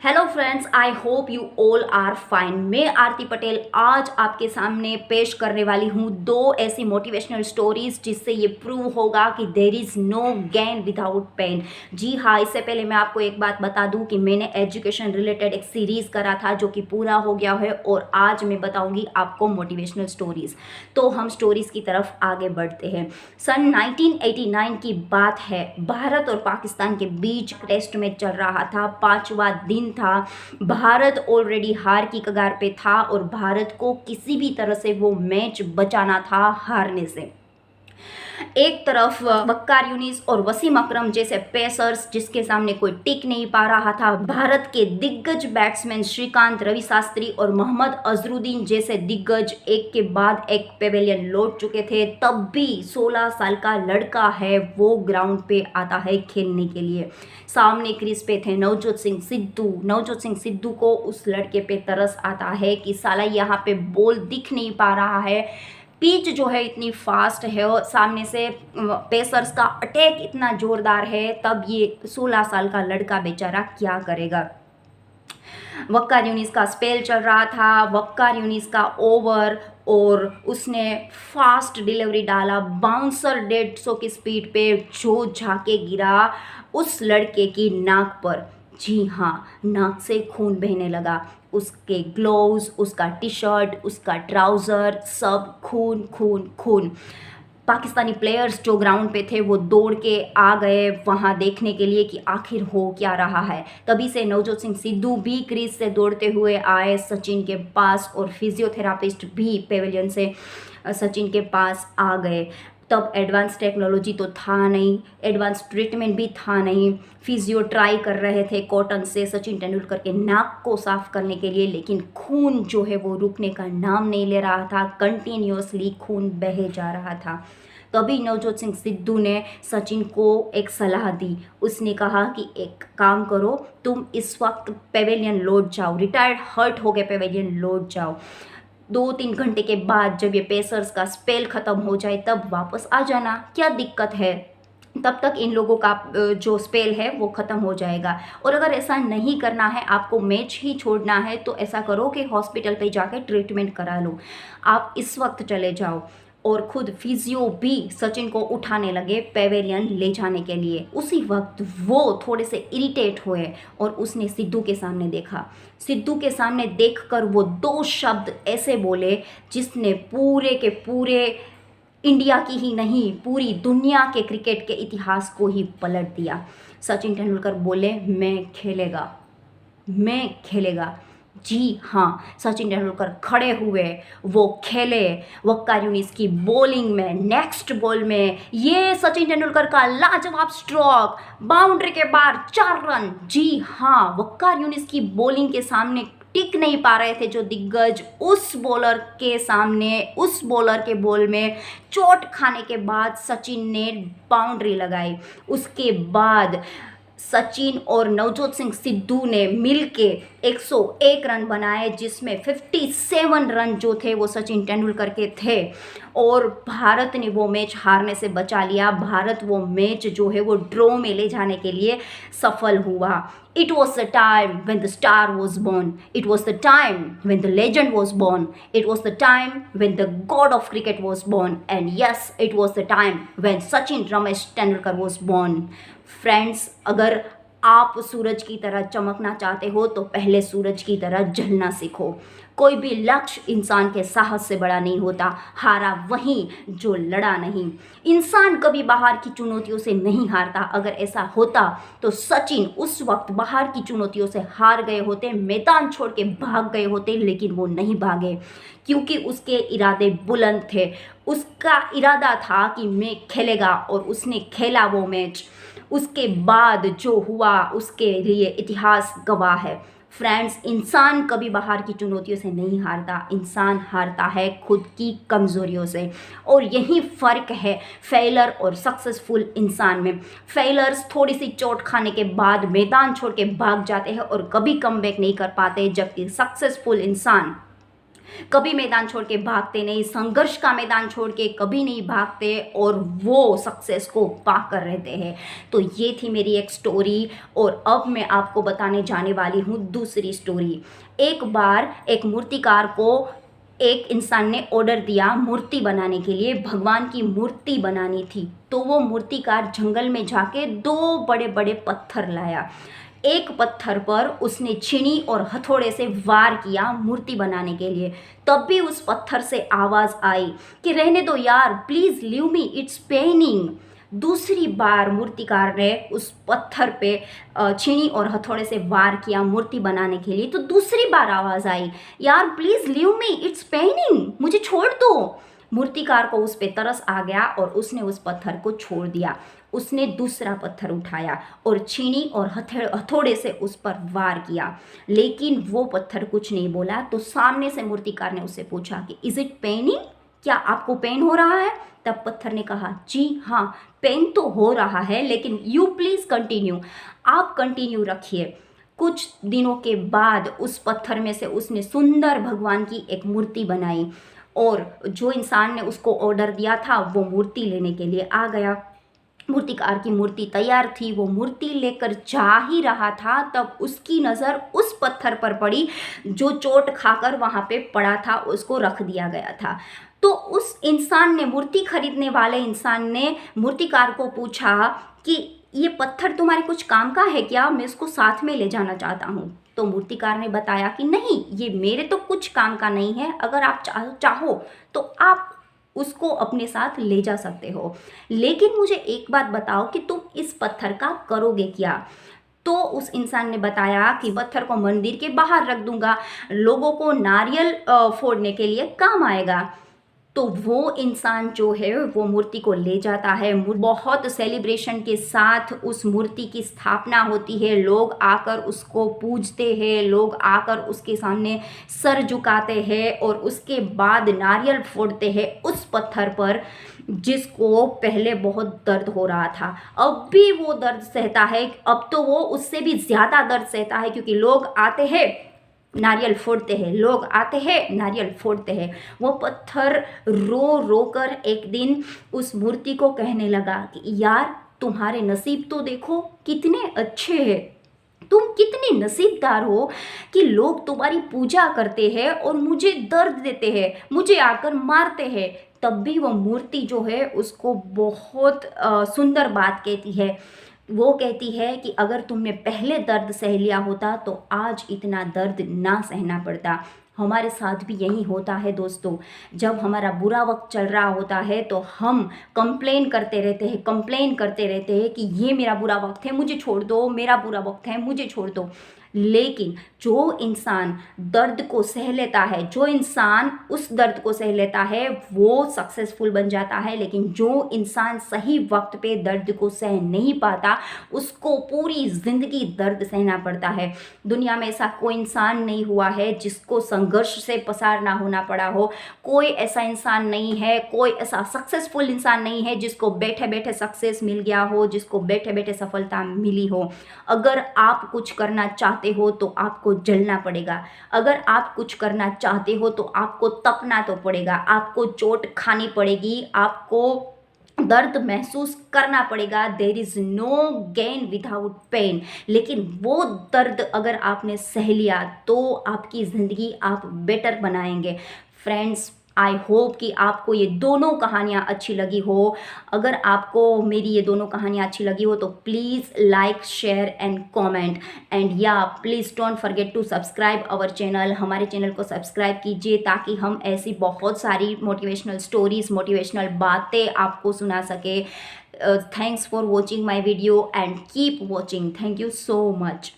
Hello friends, I hope you all are fine. मैं आरती पटेल आज आपके सामने पेश करने वाली हूँ दो ऐसी मोटिवेशनल स्टोरीज जिससे ये प्रूव होगा कि there is no gain without pain. जी हाँ, इससे पहले मैं आपको एक बात बता दूँ कि मैंने एजुकेशन रिलेटेड एक सीरीज़ करा था जो कि पूरा हो गया है और आज मैं बताऊँगी आपको मोटिवेशनल स्टोरीज़। तो हम स्टोरीज़ की तरफ आगे बढ़ते हैं। सन 1989 की बात है। भारत और पाकिस्तान के बीच टेस्ट मैच चल रहा था, 5वां दिन था। भारत ऑलरेडी हार की कगार पे था और भारत को किसी भी तरह से वो मैच बचाना था हारने से। एक तरफ वक्कार यूनिस और वसीम अकरम जैसे पेसर्स जिसके सामने कोई टिक नहीं पा रहा था। भारत के दिग्गज बैट्समैन श्रीकांत, रवि शास्त्री और मोहम्मद अजरुद्दीन जैसे दिग्गज एक के बाद एक पेवेलियन लौट चुके थे। तब भी 16 साल का लड़का है वो ग्राउंड पे आता है खेलने के लिए। सामने क्रीज पे थे नवजोत सिंह सिद्धू। नवजोत सिंह सिद्धू को उस लड़के पे तरस आता है कि साला यहाँ पे बॉल दिख नहीं पा रहा है, पिच जो है इतनी फास्ट है और सामने से पेसर्स का अटैक इतना ज़ोरदार है, तब ये 16 साल का लड़का बेचारा क्या करेगा। वक्कार यूनिस का स्पेल चल रहा था, वक्कार यूनिस का ओवर, और उसने फास्ट डिलीवरी डाला, बाउंसर 150 की स्पीड पे जो जाके गिरा उस लड़के की नाक पर। जी हाँ, नाक से खून बहने लगा। उसके ग्लोव्स, उसका टी शर्ट, उसका ट्राउज़र, सब खून खून खून। पाकिस्तानी प्लेयर्स जो ग्राउंड पे थे वो दौड़ के आ गए वहाँ देखने के लिए कि आखिर हो क्या रहा है। तभी से नवजोत सिंह सिद्धू भी क्रीज से दौड़ते हुए आए सचिन के पास और फिजियोथेरापिस्ट भी पेवेलियन से सचिन के पास आ गए। तब एडवांस टेक्नोलॉजी तो था नहीं, एडवांस ट्रीटमेंट भी था नहीं। फिजियो ट्राई कर रहे थे कॉटन से सचिन तेंदुलकर के नाक को साफ करने के लिए, लेकिन खून जो है वो रुकने का नाम नहीं ले रहा था, कंटिन्यूअसली खून बहे जा रहा था। तभी नवजोत सिंह सिद्धू ने सचिन को एक सलाह दी। उसने कहा कि एक काम करो, तुम इस वक्त पेवेलियन लौट जाओ, रिटायर्ड हर्ट हो गए पेवेलियन लौट जाओ। 2-3 घंटे के बाद जब ये पेसर्स का स्पेल ख़त्म हो जाए तब वापस आ जाना, क्या दिक्कत है। तब तक इन लोगों का जो स्पेल है वो ख़त्म हो जाएगा। और अगर ऐसा नहीं करना है, आपको मैच ही छोड़ना है, तो ऐसा करो कि हॉस्पिटल पे जाके ट्रीटमेंट करा लो। आप इस वक्त चले जाओ। और खुद फिजियो भी सचिन को उठाने लगे पेवेलियन ले जाने के लिए। उसी वक्त वो थोड़े से इरिटेट हुए और उसने सिद्धू के सामने देखा। सिद्धू के सामने देखकर वो 2 शब्द ऐसे बोले जिसने पूरे के पूरे इंडिया की ही नहीं पूरी दुनिया के क्रिकेट के इतिहास को ही पलट दिया। सचिन तेंदुलकर बोले, मैं खेलेगा, मैं खेलेगा। जी हाँ, सचिन तेंदुलकर खड़े हुए, वो खेले। वक्कार यूनिस की बॉलिंग में नेक्स्ट बॉल में ये सचिन तेंदुलकर का लाजवाब स्ट्रोक, बाउंड्री के बाहर 4 रन। जी हाँ, वक्कार यूनिस की बॉलिंग के सामने टिक नहीं पा रहे थे जो दिग्गज, उस बॉलर के सामने, उस बॉलर के बॉल में चोट खाने के बाद सचिन ने बाउंड्री लगाई। उसके बाद सचिन और नवजोत सिंह सिद्धू ने मिलके 101 रन बनाए, जिसमें 57 रन जो थे वो सचिन तेंदुलकर के थे और भारत ने वो मैच हारने से बचा लिया। भारत वो मैच जो है वो ड्रॉ में ले जाने के लिए सफल हुआ। It was the time when the star was born. It was the time when the legend was born. It was the time when the god of cricket was born. And yes, it was the time when Sachin Ramesh Tendulkar was born. Friends, अगर आप सूरज की तरह चमकना चाहते हो तो पहले सूरज की तरह जलना सीखो। कोई भी लक्ष्य इंसान के साहस से बड़ा नहीं होता, हारा वही जो लड़ा नहीं। इंसान कभी बाहर की चुनौतियों से नहीं हारता। अगर ऐसा होता तो सचिन उस वक्त बाहर की चुनौतियों से हार गए होते, मैदान छोड़ के भाग गए होते, लेकिन वो नहीं भागे क्योंकि उसके इरादे बुलंद थे। उसका इरादा था कि मैं खेलेगा और उसने खेला वो मैच। उसके बाद जो हुआ उसके लिए इतिहास गवाह है। फ्रेंड्स, इंसान कभी बाहर की चुनौतियों से नहीं हारता, इंसान हारता है खुद की कमज़ोरियों से। और यही फ़र्क है फेलर और सक्सेसफुल इंसान में। फेलर्स थोड़ी सी चोट खाने के बाद मैदान छोड़ के भाग जाते हैं और कभी कमबैक नहीं कर पाते, जबकि सक्सेसफुल इंसान कभी मैदान छोड़ के भागते नहीं, संघर्ष का मैदान छोड़ के कभी नहीं भागते और वो सक्सेस को पाकर रहते हैं। तो ये थी मेरी एक स्टोरी और अब मैं आपको बताने जाने वाली हूँ दूसरी स्टोरी। एक बार एक मूर्तिकार को एक इंसान ने ऑर्डर दिया मूर्ति बनाने के लिए, भगवान की मूर्ति बनानी थी। तो वो मूर्तिकार जंगल में जाके 2 बड़े बड़े पत्थर लाया। एक पत्थर पर उसने छीनी और हथौड़े से वार किया मूर्ति बनाने के लिए। तब भी उस पत्थर से आवाज़ आई कि रहने दो यार, please leave me, it's paining. दूसरी बार मूर्तिकार ने उस पत्थर पे छीनी और हथौड़े से वार किया मूर्ति बनाने के लिए। तो दूसरी बार आवाज़ आई, यार please leave me, it's paining, मुझे छोड़ दो। मूर्तिकार को उस पे तरस आ गया और उसने उस पत्थर को छोड़ दिया। उसने दूसरा पत्थर उठाया और छीनी और हथौड़े से उस पर वार किया, लेकिन वो पत्थर कुछ नहीं बोला। तो सामने से मूर्तिकार ने उससे पूछा कि इज़ इट पेनिंग, क्या आपको पेन हो रहा है? तब पत्थर ने कहा, जी हाँ, पेन तो हो रहा है, लेकिन यू प्लीज़ कंटिन्यू, आप कंटिन्यू रखिए। कुछ दिनों के बाद उस पत्थर में से उसने सुंदर भगवान की एक मूर्ति बनाई और जो इंसान ने उसको ऑर्डर दिया था वो मूर्ति लेने के लिए आ गया। मूर्तिकार की मूर्ति तैयार थी, वो मूर्ति लेकर जा ही रहा था, तब उसकी नज़र उस पत्थर पर पड़ी जो चोट खाकर वहाँ पे पड़ा था, उसको रख दिया गया था। तो उस इंसान ने, मूर्ति खरीदने वाले इंसान ने मूर्तिकार को पूछा कि ये पत्थर तुम्हारे कुछ काम का है क्या? मैं इसको साथ में ले जाना चाहता हूँ। तो मूर्तिकार ने बताया कि नहीं, ये मेरे तो कुछ काम का नहीं है, अगर आप चाहो तो आप उसको अपने साथ ले जा सकते हो, लेकिन मुझे एक बात बताओ कि तुम इस पत्थर का करोगे क्या? तो उस इंसान ने बताया कि पत्थर को मंदिर के बाहर रख दूंगा, लोगों को नारियल फोड़ने के लिए काम आएगा। तो वो इंसान जो है वो मूर्ति को ले जाता है, बहुत सेलिब्रेशन के साथ उस मूर्ति की स्थापना होती है, लोग आकर उसको पूजते हैं, लोग आकर उसके सामने सर झुकाते हैं और उसके बाद नारियल फोड़ते हैं उस पत्थर पर जिसको पहले बहुत दर्द हो रहा था। अब भी वो दर्द सहता है, अब तो वो उससे भी ज़्यादा दर्द सहता है, क्योंकि लोग आते हैं नारियल फोड़ते हैं, लोग आते हैं नारियल फोड़ते हैं। वो पत्थर रो रो कर एक दिन उस मूर्ति को कहने लगा कि यार तुम्हारे नसीब तो देखो कितने अच्छे हैं, तुम कितने नसीबदार हो कि लोग तुम्हारी पूजा करते हैं और मुझे दर्द देते हैं, मुझे आकर मारते हैं। तब भी वो मूर्ति जो है उसको बहुत सुंदर बात कहती है। वो कहती है कि अगर तुमने पहले दर्द सह लिया होता तो आज इतना दर्द ना सहना पड़ता। हमारे साथ भी यही होता है दोस्तों, जब हमारा बुरा वक्त चल रहा होता है तो हम कंप्लेन करते रहते हैं कि ये मेरा बुरा वक्त है, मुझे छोड़ दो, मेरा बुरा वक्त है, मुझे छोड़ दो। लेकिन जो इंसान दर्द को सह लेता है, जो इंसान उस दर्द को सह लेता है वो सक्सेसफुल बन जाता है। लेकिन जो इंसान सही वक्त पे दर्द को सह नहीं पाता उसको पूरी ज़िंदगी दर्द सहना पड़ता है। दुनिया में ऐसा कोई इंसान नहीं हुआ है जिसको संघर्ष से पसार ना होना पड़ा हो। कोई ऐसा इंसान नहीं है, कोई ऐसा सक्सेसफुल इंसान नहीं है जिसको बैठे बैठे सक्सेस मिल गया हो, जिसको बैठे बैठे सफलता मिली हो। अगर आप कुछ करना चाहते हो तो आपको जलना पड़ेगा, अगर आप कुछ करना चाहते हो तो आपको तपना तो पड़ेगा, आपको चोट खानी पड़ेगी, आपको दर्द महसूस करना पड़ेगा। There is no gain without pain. लेकिन वो दर्द अगर आपने सह लिया तो आपकी ज़िंदगी आप बेटर बनाएंगे। फ्रेंड्स, आई होप कि आपको ये दोनों कहानियाँ अच्छी लगी हो। अगर आपको मेरी ये दोनों कहानियाँ अच्छी लगी हो तो please like, share and comment and या please don't forget to subscribe our channel. हमारे चैनल को सब्सक्राइब कीजिए ताकि हम ऐसी बहुत सारी मोटिवेशनल स्टोरीज़, मोटिवेशनल बातें आपको सुना सके। Thanks for watching my video and keep watching. Thank you so much.